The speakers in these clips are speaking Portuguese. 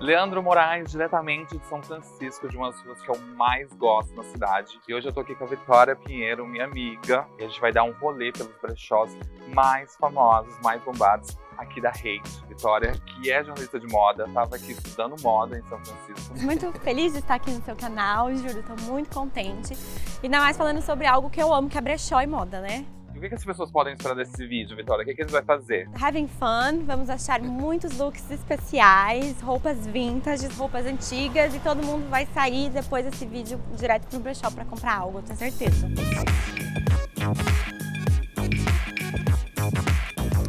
Leandro Moraes, diretamente de São Francisco, de uma das ruas que eu mais gosto na cidade. E hoje eu tô aqui com a Vitória Pinheiro, minha amiga, e a gente vai dar um rolê pelos brechós mais famosos, mais bombados aqui da Hate. Vitória, que é jornalista de moda, tava aqui estudando moda em São Francisco. Muito feliz de estar aqui no seu canal, juro, tô muito contente. E ainda mais falando sobre algo que eu amo, que é brechó e moda, né? E o que as pessoas podem esperar desse vídeo, Vitória? O que a gente vai fazer? Having fun, vamos achar muitos looks especiais, roupas vintage, roupas antigas e todo mundo vai sair depois desse vídeo direto pro brechó pra comprar algo, eu tenho certeza.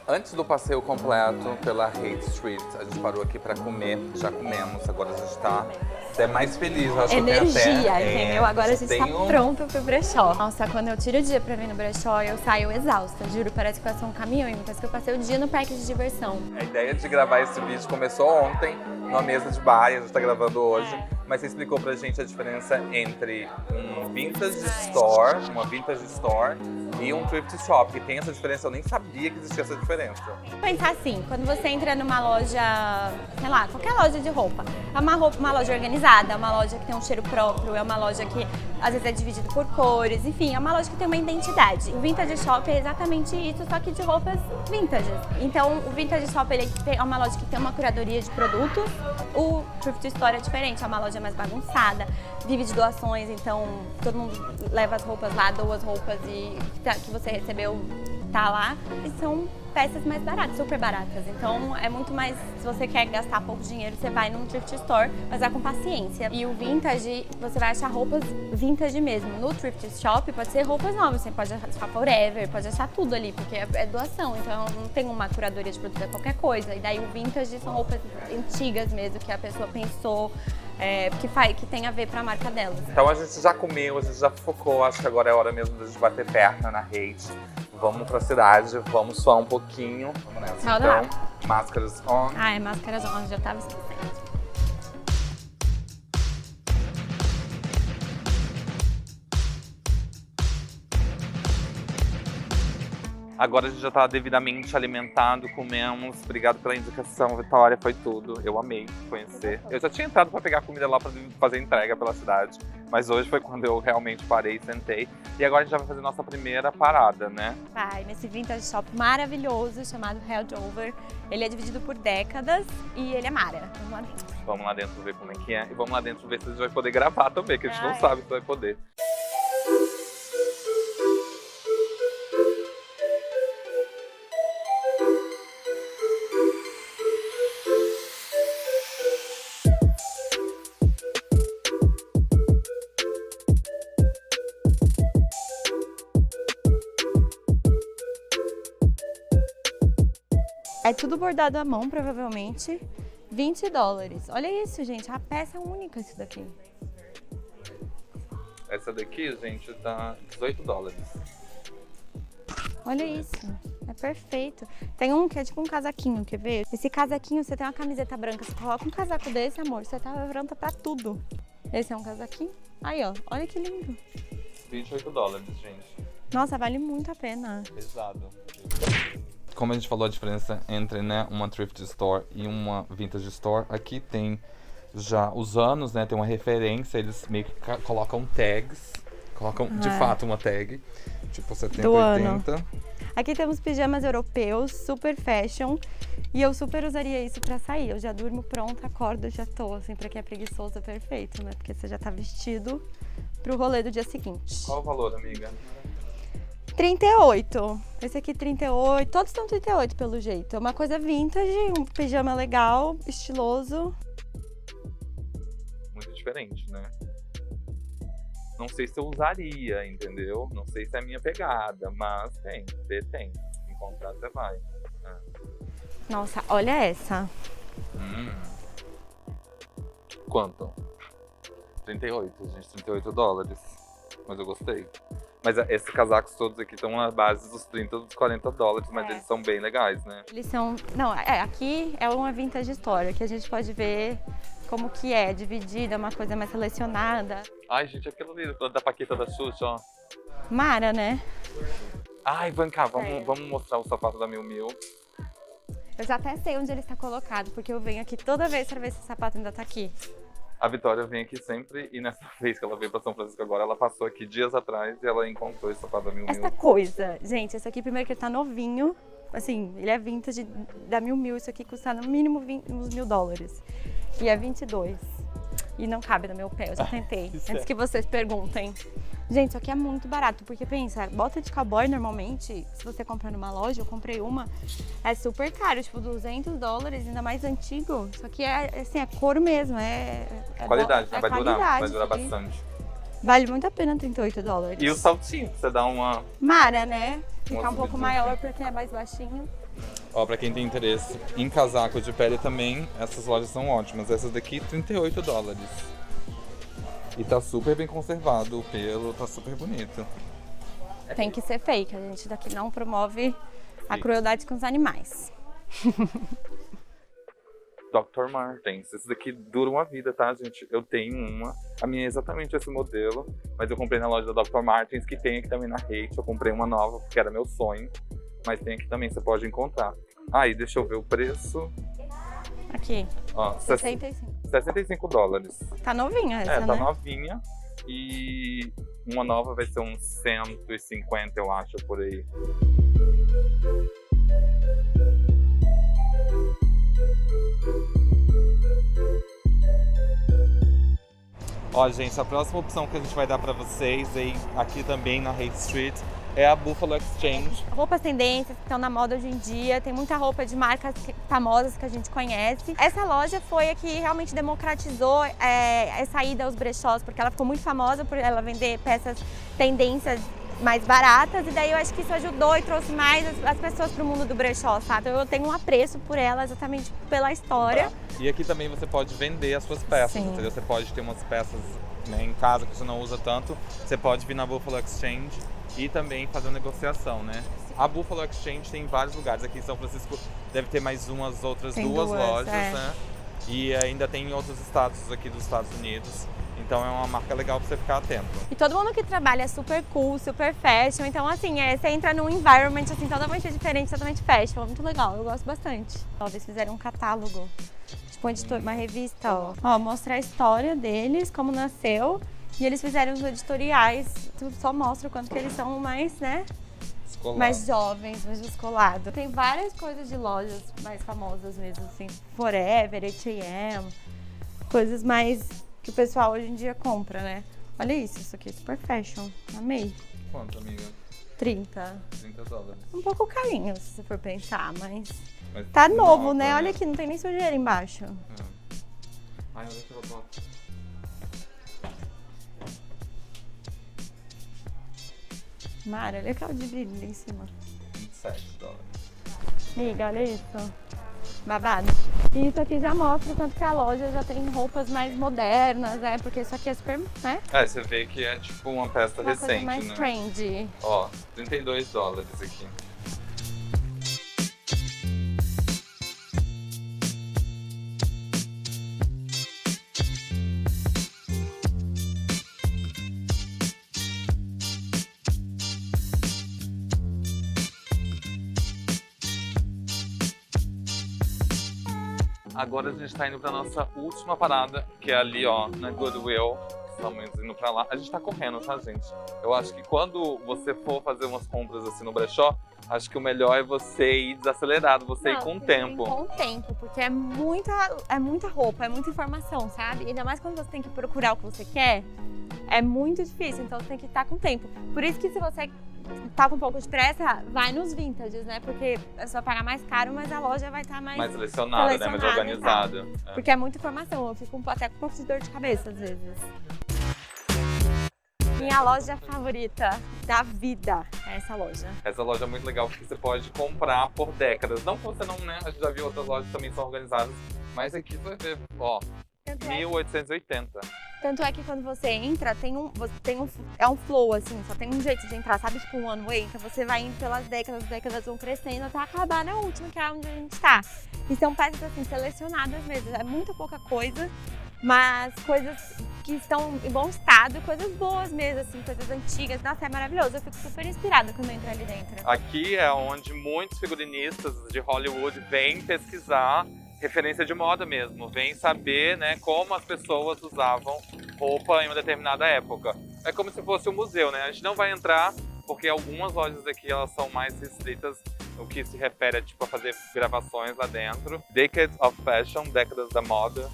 Antes do passeio completo pela Hate Street, a gente parou aqui pra comer. Já comemos, agora a gente tá até mais feliz. Eu acho Energia, que tem até, entendeu? Agora a gente tá tenho... pronto pro brechó. Nossa, quando eu tiro o dia pra vir no brechó, eu saio exausta, juro. Parece que eu sou um caminhão, parece que eu passei o dia no parque de diversão. A ideia de gravar esse vídeo começou ontem, numa mesa de bar, e a gente tá gravando hoje. Mas você explicou pra gente a diferença entre um vintage store, uma vintage store e um thrift shop. Que tem essa diferença, eu nem sabia que existia essa diferença. Pensar assim, quando você entra numa loja, sei lá, qualquer loja de roupa, é uma loja organizada, é uma loja que tem um cheiro próprio, é uma loja que às vezes é dividida por cores, enfim, é uma loja que tem uma identidade. O vintage shop é exatamente isso, só que de roupas vintage. Então, o vintage shop ele é uma loja que tem uma curadoria de produtos, o thrift store é diferente, é uma loja mais bagunçada, vive de doações, então todo mundo leva as roupas lá, doa as roupas e que você recebeu tá lá, e são peças mais baratas, super baratas. Então é muito mais, se você quer gastar pouco dinheiro, você vai num thrift store, mas vai com paciência. E o vintage, você vai achar roupas vintage mesmo. No thrift shop pode ser roupas novas, você pode achar forever, pode achar tudo ali, porque é doação, então não tem uma curadoria de produto, é qualquer coisa. E daí o vintage são roupas antigas mesmo, que a pessoa pensou, que tem a ver pra marca dela. Então a gente já comeu, a gente já focou, acho que agora é hora mesmo de a gente bater perna na Hate. Vamos pra cidade, vamos suar um pouquinho. Vamos nessa. Então, máscaras on. Ah, máscaras on, já tava esquecendo. Agora a gente já tá devidamente alimentado, comemos. Obrigado pela indicação, Vitória, foi tudo. Eu amei conhecer. Eu já tinha entrado pra pegar comida lá pra fazer entrega pela cidade, mas hoje foi quando eu realmente parei e sentei. E agora a gente já vai fazer nossa primeira parada, né? Vai, nesse vintage shop maravilhoso chamado Heldover. Ele é dividido por décadas e ele é mara. Vamos lá dentro. Vamos lá dentro ver como é que é. E vamos lá dentro ver se a gente vai poder gravar também, que a gente não sabe se vai poder. É tudo bordado à mão, provavelmente. $20. Olha isso, gente. A peça é única isso daqui. Essa daqui, gente, tá $18. Olha isso. É perfeito. Tem um que é tipo um casaquinho, quer ver? Esse casaquinho, você tem uma camiseta branca, você coloca um casaco desse, amor, você tá pronta pra tudo. Esse é um casaquinho. Aí, ó. Olha que lindo. $28, gente. Nossa, vale muito a pena. Pesado. Como a gente falou, a diferença entre, né, uma thrift store e uma vintage store, aqui tem já os anos, né, tem uma referência, eles meio que colocam tags, colocam de fato uma tag, tipo 70, 80. Aqui temos pijamas europeus, super fashion, e eu super usaria isso pra sair. Eu já durmo pronta, acordo, já tô, assim, pra quem é preguiçoso é perfeito, né, porque você já tá vestido pro rolê do dia seguinte. Qual o valor, amiga? 38. Esse aqui 38. Todos estão 38 pelo jeito. É uma coisa vintage, um pijama legal, estiloso. Muito diferente, né? Não sei se eu usaria, entendeu? Não sei se é a minha pegada, mas tem. Encontrar você vai. Nossa, olha essa. Quanto? 38, gente. $38. Mas eu gostei. Mas esses casacos todos aqui estão na base dos $30, dos $40, mas eles são bem legais, né? Eles são... Não, aqui é uma vintage história, que a gente pode ver como que é, dividida, uma coisa mais selecionada. Ai, gente, aquilo ali da Paquita da Xuxa, ó. Mara, né? Ai, vem cá, vamos mostrar o sapato da Miu Miu. Eu já até sei onde ele está colocado, porque eu venho aqui toda vez pra ver se o sapato ainda tá aqui. A Vitória vem aqui sempre e nessa vez que ela veio pra São Francisco agora, ela passou aqui dias atrás e ela encontrou esse sapato da Miu Miu. Essa coisa, gente, esse aqui primeiro que ele tá novinho, assim, ele é vintage da Miu Miu, isso aqui custa no mínimo uns $1.000. E é 22. E não cabe no meu pé, eu já tentei. Antes que vocês perguntem. Gente, isso aqui é muito barato, porque pensa, bota de cowboy normalmente, se você comprar numa loja, eu comprei uma, é super caro, tipo $200, ainda mais antigo. Isso aqui é, assim, é couro mesmo, Qualidade, né? é Vai qualidade, durar isso aqui. bastante. Vale muito a pena $38. E o saltinho, você dá uma... Mara, né? Ficar Uma um pouco subidinha. maior porque é mais baixinho. Ó, pra quem tem interesse em casaco de pele também, essas lojas são ótimas. Essas daqui, $38. E tá super bem conservado, o pelo tá super bonito. Tem que ser fake, a gente daqui não promove a crueldade com os animais. Dr. Martens, esse daqui dura uma vida, tá, gente? Eu tenho uma, a minha é exatamente esse modelo, mas eu comprei na loja da Dr. Martens, que tem aqui também na Hate. Eu comprei uma nova, porque era meu sonho, mas tem aqui também, você pode encontrar. Ah, e deixa eu ver o preço. Aqui, Ó, $65. $65. Tá novinha essa, Tá né? novinha. E uma nova vai ser uns 150, eu acho, por aí. Ó, gente, a próxima opção que a gente vai dar pra vocês aí, aqui também na Hate Street, é a Buffalo Exchange. Roupas tendências que estão na moda hoje em dia, tem muita roupa de marcas famosas que a gente conhece. Essa loja foi a que realmente democratizou essa ida aos brechós, porque ela ficou muito famosa por ela vender peças tendências mais baratas, e daí eu acho que isso ajudou e trouxe mais as pessoas para o mundo do brechó, sabe? Eu tenho um apreço por ela exatamente pela história. E aqui também você pode vender as suas peças, Sim. entendeu? Você pode ter umas peças, né, em casa que você não usa tanto, você pode vir na Buffalo Exchange e também fazer uma negociação, né? A Buffalo Exchange tem em vários lugares. Aqui em São Francisco deve ter mais umas outras Tem duas duas, lojas, é. né? E ainda tem em outros estados aqui dos Estados Unidos. Então é uma marca legal pra você ficar atento. E todo mundo que trabalha é super cool, super fashion, então assim, você entra num environment assim, totalmente diferente, totalmente fashion, é muito legal, eu gosto bastante. Ó, eles fizeram um catálogo, tipo uma revista, ó. Mostra a história deles, como nasceu, e eles fizeram os editoriais, só mostra o quanto que eles são mais, né, Escolar. mais jovens, mais descolados. Tem várias coisas de lojas mais famosas mesmo, assim, Forever, H&M, coisas mais que o pessoal hoje em dia compra, né? Olha isso aqui é super fashion, amei. Quanto, amiga? 30. $30. Um pouco carinho, se você for pensar, mas Mas tá novo, nova, né? Olha aqui, não tem nem sujeira embaixo. Ai, onde é que eu boto? Mara, olha aquela de brilho em cima. $27. Amiga, olha isso. Babado. E isso aqui já mostra o tanto que a loja já tem roupas mais modernas, né? Porque isso aqui é super, né? É, você vê que é tipo uma peça Uma coisa recente, mais né? trendy. Ó, $32 aqui. Agora a gente tá indo pra nossa última parada, que é ali, ó, na Goodwill. Estamos indo pra lá. A gente tá correndo, tá, gente? Eu acho que quando você for fazer umas compras assim no brechó, acho que o melhor é você ir desacelerado, você ir com o tempo. Com o tempo, porque é muita roupa, é muita informação, sabe? Ainda mais quando você tem que procurar o que você quer, é muito difícil, então você tem que estar com o tempo. Por isso que se você tá com um pouco de pressa, vai nos vintages, né? Porque você vai pagar mais caro, mas a loja vai estar mais selecionada, né? Mais organizada. É. Porque é muita informação, eu fico até com um pouco de dor de cabeça às vezes. Minha loja favorita da vida é essa loja. Essa loja é muito legal porque você pode comprar por décadas. Não que você não, né? A gente já viu outras lojas que também são organizadas, mas aqui você vai ver, ó, 1880. Tanto é que quando você entra, é um flow, assim, só tem um jeito de entrar, sabe? Tipo um one way, então você vai indo pelas décadas, as décadas vão crescendo até acabar na última, que é onde a gente tá. E são peças, assim, selecionadas mesmo, é muita pouca coisa, mas coisas que estão em bom estado, coisas boas mesmo, assim, coisas antigas. Nossa, é maravilhoso. Eu fico super inspirada quando eu entro ali dentro. Aqui é onde muitos figurinistas de Hollywood vêm pesquisar referência de moda mesmo, vêm saber, né, como as pessoas usavam roupa em uma determinada época. É como se fosse um museu, né? A gente não vai entrar porque algumas lojas aqui elas são mais restritas no que se refere a, tipo, a fazer gravações lá dentro. Decades of Fashion, décadas da moda.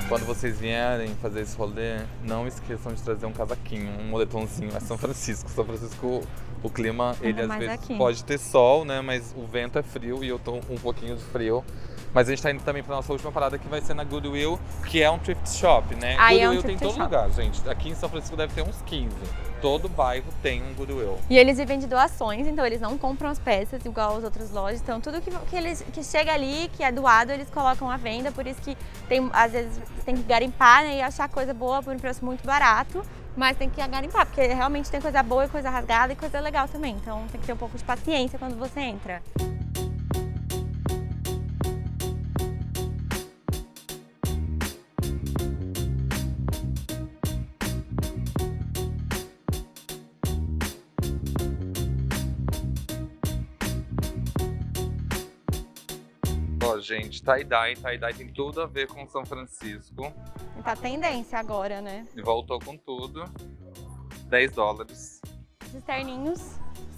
Quando vocês vierem fazer esse rolê, não esqueçam de trazer um casaquinho, um moletomzinho. É São Francisco. São Francisco, o clima, ele às vezes aqui pode ter sol, né? Mas o vento é frio e eu tô um pouquinho de frio. Mas a gente tá indo também pra nossa última parada, que vai ser na Goodwill, que é um thrift shop, né? Goodwill tem em todo lugar, gente. Aqui em São Francisco deve ter uns 15. Todo bairro tem um Goodwill. E eles vivem de doações, então eles não compram as peças igual as outras lojas. Então tudo que chega ali, que é doado, eles colocam à venda. Por isso que às vezes você tem que garimpar, né, e achar coisa boa por um preço muito barato. Mas tem que garimpar, porque realmente tem coisa boa e coisa rasgada e coisa legal também. Então tem que ter um pouco de paciência quando você entra. Ó, gente, tie-dye tem tudo a ver com São Francisco. E tá tendência agora, né? E voltou com tudo. $10. Esses terninhos,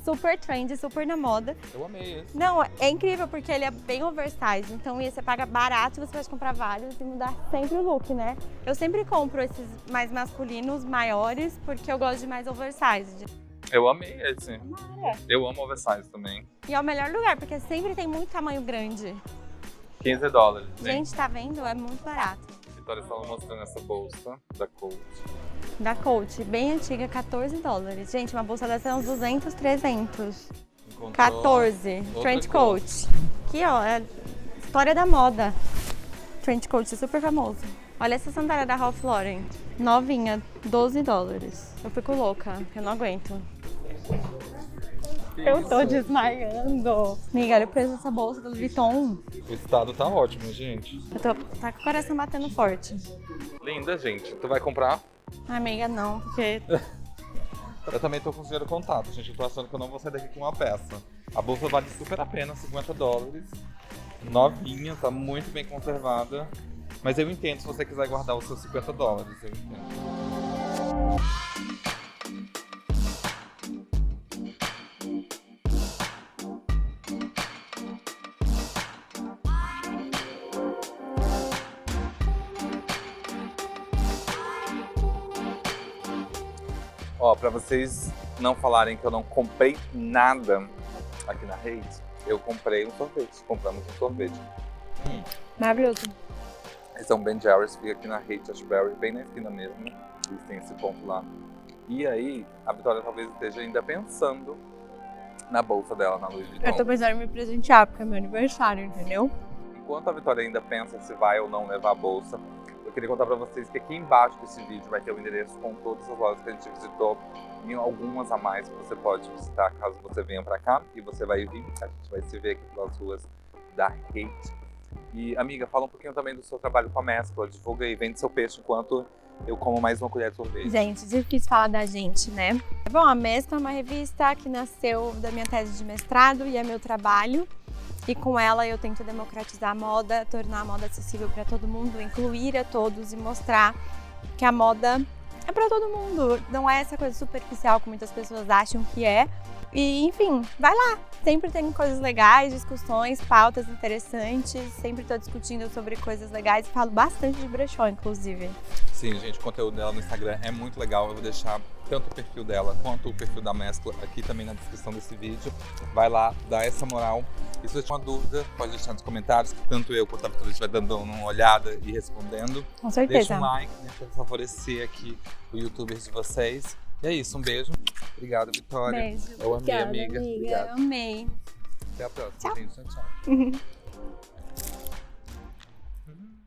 super trendy, super na moda. Eu amei esse. Não, é incrível porque ele é bem oversize, então você paga barato, você pode comprar vários e mudar sempre o look, né? Eu sempre compro esses mais masculinos, maiores, porque eu gosto de mais oversize. Eu amei esse. Eu amo oversize também. E é o melhor lugar, porque sempre tem muito tamanho grande. $15. Gente, tá vendo? É muito barato. A Vitória estava mostrando essa bolsa da Coach. Da Coach, bem antiga, $14. Gente, uma bolsa dessa é uns 200, 300. Encontrou 14. Trench coat. Aqui, ó, é a história da moda. Trench coat, super famoso. Olha essa sandália da Ralph Lauren. Novinha, $12. Eu fico louca, eu não aguento. Eu tô desmaiando. Amiga, olha o preço dessa bolsa do Louis Vuitton. O estado tá ótimo, gente. Tá com o coração batendo forte. Linda, gente. Tu vai comprar? Amiga, não, porque... Eu também tô com o dinheiro contado, gente. Eu tô achando que eu não vou sair daqui com uma peça. A bolsa vale super a pena, $50. Novinha, tá muito bem conservada. Mas eu entendo se você quiser guardar os seus $50, eu entendo. Ó, pra vocês não falarem que eu não comprei nada aqui na Hate, eu comprei um sorvete. Compramos um sorvete. Maravilhoso. Esse é um Ben Jerry's, fica aqui na Hate Ashbury, bem na esquina mesmo. Eles têm esse ponto lá. E aí, a Vitória talvez esteja ainda pensando na bolsa dela, na Louis Vuitton. Eu tô pensando em me presentear, porque é meu aniversário, entendeu? Enquanto a Vitória ainda pensa se vai ou não levar a bolsa, eu queria contar pra vocês que aqui embaixo desse vídeo vai ter o endereço com todas as lojas que a gente visitou e algumas a mais que você pode visitar caso você venha pra cá e você vai vir, a gente vai se ver aqui pelas ruas da Hate. E amiga, fala um pouquinho também do seu trabalho com a mescla, divulga aí, vende seu peixe enquanto eu como mais uma colher de sorvete. Gente, difícil falar da gente, né? Bom, a Mescla é uma revista que nasceu da minha tese de mestrado e é meu trabalho. E com ela eu tento democratizar a moda, tornar a moda acessível para todo mundo, incluir a todos e mostrar que a moda é para todo mundo. Não é essa coisa superficial que muitas pessoas acham que é. E, enfim, vai lá. Sempre tem coisas legais, discussões, pautas interessantes. Sempre estou discutindo sobre coisas legais e falo bastante de brechó, inclusive. Sim, gente, o conteúdo dela no Instagram é muito legal. Eu vou deixar tanto o perfil dela quanto o perfil da Mescla aqui também na descrição desse vídeo. Vai lá, dá essa moral. E se você tiver uma dúvida, pode deixar nos comentários, que tanto eu quanto a Vitória estiver dando uma olhada e respondendo. Com certeza. Deixa um like, né, para favorecer aqui o YouTuber de vocês. E é isso, um beijo. Obrigado, Vitória. Beijo. Eu amei, Obrigada, amiga. amiga. Obrigado. Eu amei. Até a próxima. Tchau. Gente. Tchau, tchau.